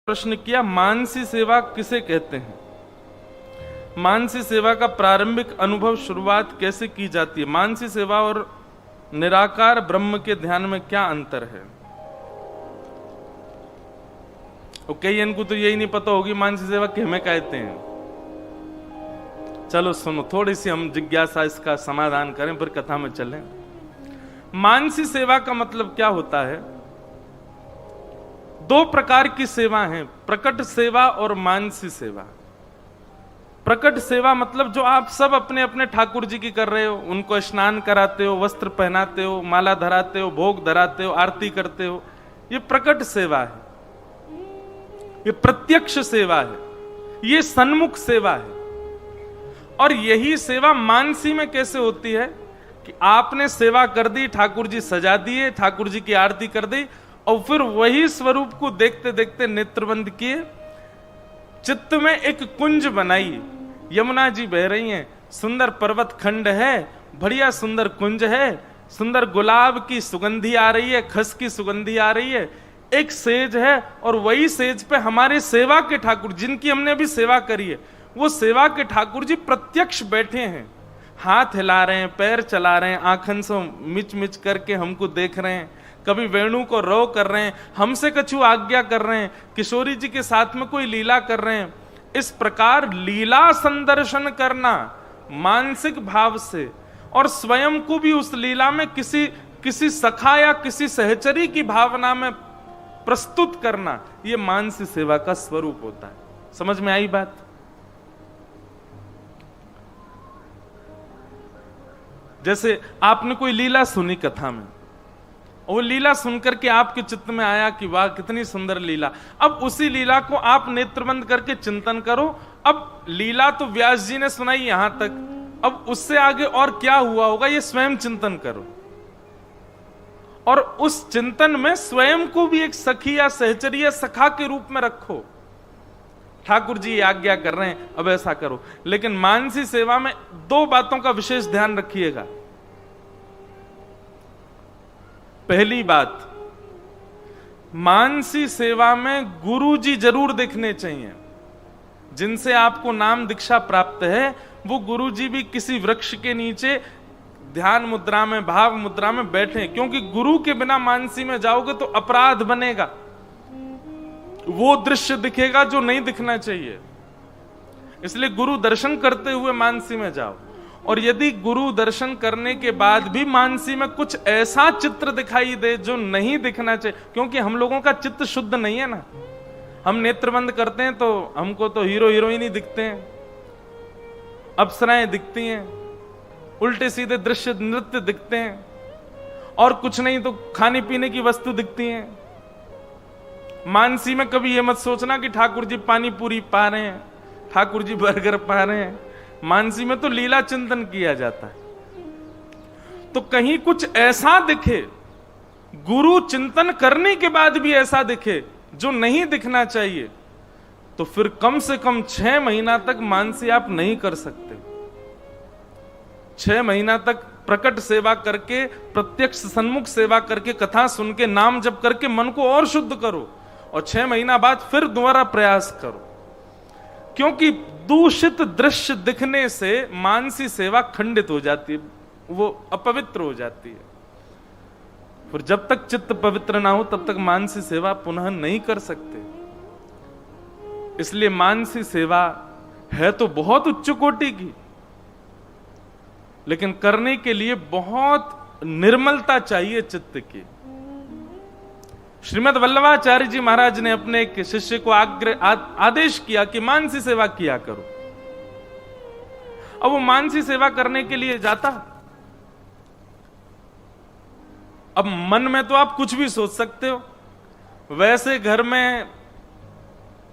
प्रश्न किया, मानसी सेवा किसे कहते हैं? मानसी सेवा का प्रारंभिक अनुभव शुरुआत कैसे की जाती है? मानसी सेवा और निराकार ब्रह्म के ध्यान में क्या अंतर है? और कई इनको तो यही नहीं पता होगी मानसी सेवा किसे कहते हैं। चलो सुनो, थोड़ी सी हम जिज्ञासा इसका समाधान करें फिर कथा में चलें। मानसी सेवा का मतलब क्या होता है? दो प्रकार की सेवा हैं, प्रकट सेवा और मानसी सेवा। प्रकट सेवा मतलब जो आप सब अपने अपने ठाकुर जी की कर रहे हो, उनको स्नान कराते हो, वस्त्र पहनाते हो, माला धराते हो, भोग धराते हो, आरती करते हो, ये प्रकट सेवा है, ये प्रत्यक्ष सेवा है, ये सन्मुख सेवा है। और यही सेवा मानसी में कैसे होती है कि आपने सेवा कर दी, ठाकुर जी सजा दिए, ठाकुर जी की आरती कर दी, और फिर वही स्वरूप को देखते देखते नेत्र बंद किए, चित्त में एक कुंज बनाई, यमुना जी बह रही हैं, सुंदर पर्वत खंड है, बढ़िया सुंदर कुंज है, सुंदर गुलाब की सुगंधी आ रही है, खस की सुगंधी आ रही है, एक सेज है, और वही सेज पे हमारे सेवा के ठाकुर, जिनकी हमने अभी सेवा करी है, वो सेवा के ठाकुर जी प्रत्यक्ष बैठे हैं, हाथ हिला रहे हैं, पैर चला रहे हैं, आंखन से मिच मिच करके हमको देख रहे हैं, कभी वेणु को रो कर रहे हैं, हमसे कछु आज्ञा कर रहे हैं, किशोरी जी के साथ में कोई लीला कर रहे हैं। इस प्रकार लीला संदर्शन करना मानसिक भाव से, और स्वयं को भी उस लीला में किसी सखा या किसी सहचरी की भावना में प्रस्तुत करना, यह मानसी सेवा का स्वरूप होता है। समझ में आई बात? जैसे आपने कोई लीला सुनी कथा में, वो लीला सुनकर के आपके चित्त में आया कि वाह कितनी सुंदर लीला। अब उसी लीला को आप नेत्रबंद करके चिंतन करो। अब लीला तो व्यास जी ने सुनाई यहां तक, अब उससे आगे और क्या हुआ होगा ये स्वयं चिंतन करो, और उस चिंतन में स्वयं को भी एक सखी या सहचरी या सखा के रूप में रखो। ठाकुर जी आज्ञा कर रहे हैं, अब ऐसा करो। लेकिन मानसी सेवा में दो बातों का विशेष ध्यान रखिएगा। पहली बात, मानसी सेवा में गुरु जी जरूर दिखने चाहिए। जिनसे आपको नाम दीक्षा प्राप्त है, वो गुरु जी भी किसी वृक्ष के नीचे ध्यान मुद्रा में, भाव मुद्रा में बैठे, क्योंकि गुरु के बिना मानसी में जाओगे तो अपराध बनेगा, वो दृश्य दिखेगा जो नहीं दिखना चाहिए। इसलिए गुरु दर्शन करते हुए मानसी में जाओ। और यदि गुरु दर्शन करने के बाद भी मानसी में कुछ ऐसा चित्र दिखाई दे जो नहीं दिखना चाहिए, क्योंकि हम लोगों का चित्त शुद्ध नहीं है ना, हम नेत्र बंद करते हैं तो हमको तो हीरो हीरोइन ही दिखते हैं, अप्सराएं दिखती हैं, उल्टे सीधे दृश्य नृत्य दिखते हैं, और कुछ नहीं तो खाने पीने की वस्तु दिखती हैं। मानसी में कभी यह मत सोचना कि ठाकुर जी पानी पूरी पा रहे हैं, ठाकुर जी बर्गर पा रहे हैं। मानसी में तो लीला चिंतन किया जाता है। तो कहीं कुछ ऐसा दिखे, गुरु चिंतन करने के बाद भी ऐसा दिखे जो नहीं दिखना चाहिए, तो फिर कम से कम 6 महीना तक मानसी आप नहीं कर सकते। 6 महीना तक प्रकट सेवा करके, प्रत्यक्ष सन्मुख सेवा करके, कथा सुन के, नाम जप करके मन को और शुद्ध करो, और 6 महीना बाद फिर दोबारा प्रयास करो। क्योंकि दूषित दृश्य दिखने से मानसी सेवा खंडित हो जाती है, वो अपवित्र हो जाती है। फिर जब तक चित्त पवित्र ना हो तब तक मानसी सेवा पुनः नहीं कर सकते। इसलिए मानसी सेवा है तो बहुत उच्च कोटि की, लेकिन करने के लिए बहुत निर्मलता चाहिए चित्त की। श्रीमद् वल्लभाचार्य जी महाराज ने अपने एक शिष्य को आदेश किया कि मानसी सेवा किया करो। अब वो मानसी सेवा करने के लिए जाता। अब मन में तो आप कुछ भी सोच सकते हो, वैसे घर में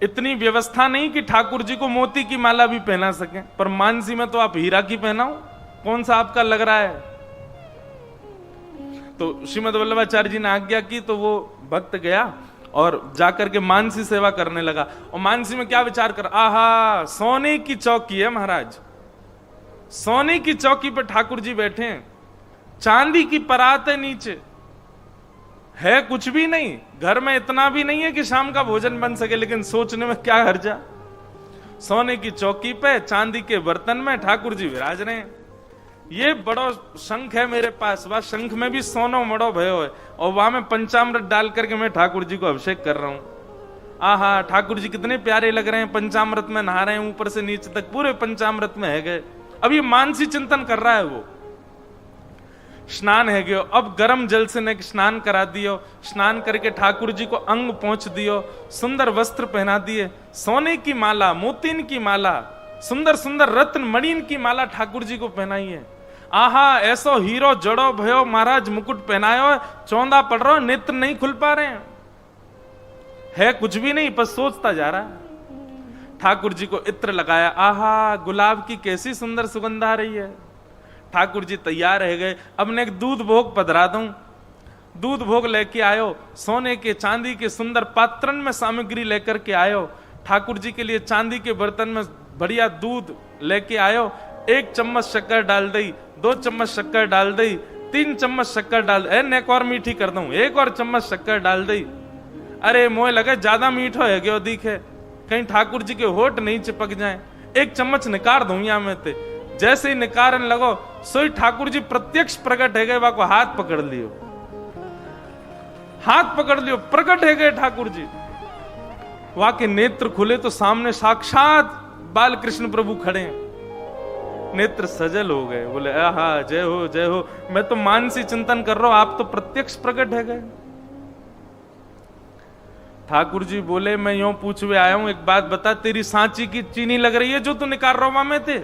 इतनी व्यवस्था नहीं कि ठाकुर जी को मोती की माला भी पहना सकें, पर मानसी में तो आप हीरा की पहनाओ, कौन सा आपका लग रहा है। तो श्रीमद् वल्लभाचार्य जी ने आज्ञा की, तो वो भक्त गया और जाकर के मानसी सेवा करने लगा। और मानसी में क्या विचार कर, आहा सोने की चौकी है महाराज, सोने की चौकी पर ठाकुर जी बैठे हैं, चांदी की परात है नीचे, है कुछ भी नहीं, घर में इतना भी नहीं है कि शाम का भोजन बन सके, लेकिन सोचने में क्या हर्जा। सोने की चौकी पे चांदी के बर्तन में ठाकुर जी विराज रहे हैं। ये बड़ो शंख है मेरे पास, वह शंख में भी सोनो मड़ो भयो है, और वहां में पंचामृत डाल करके मैं ठाकुर जी को अभिषेक कर रहा हूं। आहा, ठाकुर जी कितने प्यारे लग रहे हैं, पंचामृत में नहा रहे हैं, ऊपर से नीचे तक पूरे पंचामृत में है गए। अब ये मानसी चिंतन कर रहा है वो। स्नान है गयो, अब गर्म जल से ने स्नान करा दियो, स्नान करके ठाकुर जी को अंग पहुंच दियो, सुंदर वस्त्र पहना दिए, सोने की माला, मोतीन की माला, सुंदर सुंदर रत्न मणिन की माला ठाकुर जी को पहनाई है। आहा, ऐसो हीरो जड़ो भयो महाराज, मुकुट पहनायो, चौंधा पड़ रहा, नेत्र नहीं खुल पा रहे हैं। है कुछ भी नहीं, पर सोचता जा रहा है। ठाकुर जी को इत्र लगाया, आहा, गुलाब की कैसी सुंदर सुगंध आ रही है। ठाकुर जी तैयार रह गए। अब मैं एक दूध भोग पधरा दूं। दूध भोग लेके आयो, सोने के चांदी के सुंदर पात्रन में सामग्री लेकर के आयो। ठाकुर जी के लिए चांदी के बर्तन में बढ़िया दूध लेके आयो। 1 चम्मच शक्कर डाल दी, 2 चम्मच शक्कर डाल दी, 3 चम्मच शक्कर डाल, एक और मीठी कर दूं, 1 और चम्मच शक्कर डाल दी। अरे मोह लगे ज्यादा मीठो है गयो दिखे, कहीं ठाकुर जी के होठ नहीं चिपक जाए। 1 चम्मच निकाल दूं यहाँ में ते। जैसे ही निकारन लगो, सोई ठाकुर जी प्रत्यक्ष प्रकट है गए, को हाथ पकड़ लियो, हाथ पकड़ लियो, प्रकट है गए ठाकुर जी। वहां के नेत्र खुले तो सामने साक्षात बाल कृष्ण प्रभु खड़े हैं। नेत्र सजल हो गए, बोले आहा, जय हो जय हो, मैं तो मानसी चिंतन कर रहा हूं, आप तो प्रत्यक्ष प्रकट है गए। ठाकुर जी बोले, मैं यूं पूछवे आया हूं, एक बात बता, तेरी सांची की चीनी लग रही है जो तू निकाल रहा वहां में थे?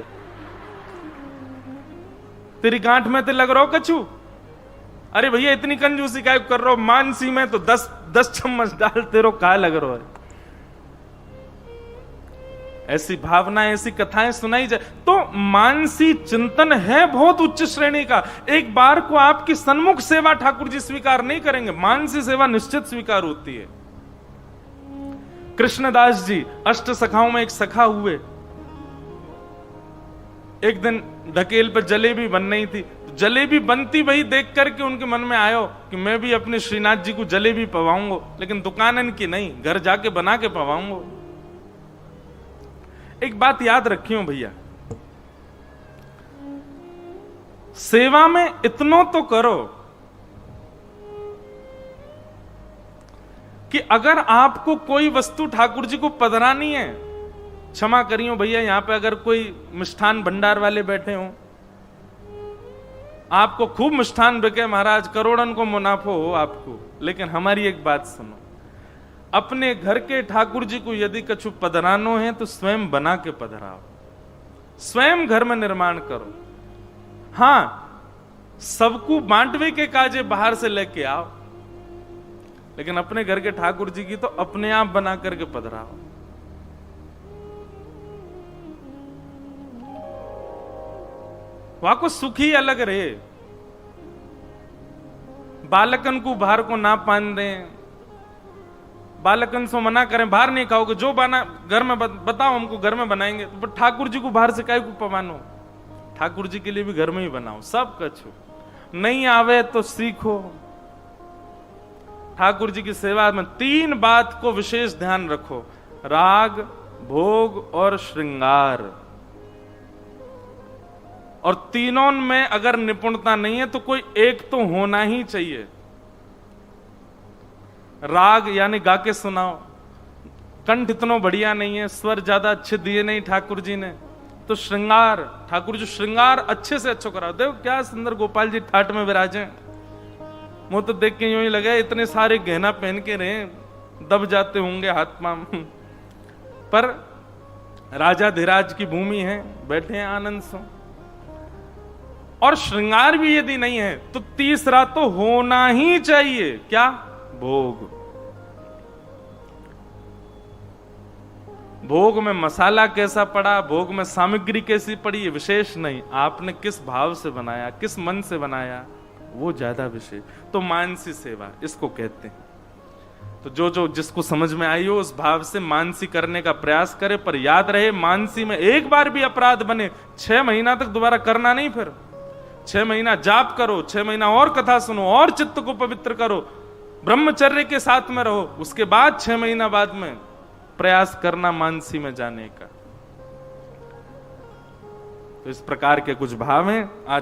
तेरी गांठ में ते लग रहा हो कछु? अरे भैया इतनी कंजूसी काय कर रहा हो, मानसी में तो 10 चम्मच डालते रहो, कहा लग रहा है। ऐसी भावना, ऐसी कथाएं सुनाई जाए तो मानसी चिंतन है बहुत उच्च श्रेणी का। एक बार को आपकी सन्मुख सेवा ठाकुर जी स्वीकार नहीं करेंगे, मानसी सेवा निश्चित स्वीकार होती है। कृष्णदास जी अष्ट सखाओं में एक सखा हुए। एक दिन ढकेल पर जलेबी बन रही थी, जलेबी बनती वही देख करके उनके मन में आयो कि मैं भी अपने श्रीनाथ जी को जलेबी पवाऊंगा, लेकिन दुकानन की नहीं, घर जाके बना के पवाऊंगा। एक बात याद रखियो भैया, सेवा में इतना तो करो कि अगर आपको कोई वस्तु ठाकुर जी को पधरानी है, क्षमा करियो भैया, यहां पे अगर कोई मिष्ठान भंडार वाले बैठे हो, आपको खूब मिष्ठान बिके महाराज, करोड़न को मुनाफा हो आपको, लेकिन हमारी एक बात सुनो, अपने घर के ठाकुर जी को यदि कछु पधरानो है तो स्वयं बना के पधराओ, स्वयं घर में निर्माण करो। हां, सबको बांटवे के काजे बाहर से लेके आओ, लेकिन अपने घर के ठाकुर जी की तो अपने आप बना करके पधराओ। वहां को सुखी अलग रहे। बालकन को बाहर को ना पान दें, बालकन से मना करें, बाहर नहीं खाओगे, जो बना घर में बताओ हमको, घर में बनाएंगे। तो ठाकुर जी को बाहर से काय को पवानो, ठाकुर जी के लिए भी घर में ही बनाओ, सब कछु। नहीं आवे तो सीखो। ठाकुर जी की सेवा में 3 बात को विशेष ध्यान रखो, राग, भोग और श्रृंगार। और तीनों में अगर निपुणता नहीं है तो कोई एक तो होना ही चाहिए। राग यानी गा के सुनाओ, कंठ इतना बढ़िया नहीं है, स्वर ज्यादा अच्छे दिए नहीं ठाकुर जी ने, तो श्रृंगार, ठाकुर जी श्रृंगार अच्छे से अच्छा कराओ। देखो क्या सुंदर गोपाल जी ठाट में विराजे, मुझे तो देख के यूं ही लगा इतने सारे गहना पहन के रहे, दब जाते होंगे हाथ पांव, पर राजा धीराज की भूमि है, बैठे हैं आनंद से। और श्रृंगार भी यदि नहीं है तो तीसरा तो होना ही चाहिए, क्या? भोग। भोग में मसाला कैसा पड़ा, भोग में सामग्री कैसी पड़ी, ये विशेष नहीं, आपने किस भाव से बनाया, किस मन से बनाया, वो ज्यादा विशेष। तो मानसी सेवा इसको कहते हैं। तो जो जिसको समझ में आई हो उस भाव से मानसी करने का प्रयास करे, पर याद रहे मानसी में एक बार भी अपराध बने 6 महीना तक दोबारा करना नहीं। फिर 6 महीना जाप करो, 6 महीना और कथा सुनो और चित्त को पवित्र करो, ब्रह्मचर्य के साथ में रहो, उसके बाद 6 महीना बाद में प्रयास करना मानसी में जाने का। तो इस प्रकार के कुछ भाव हैं। आज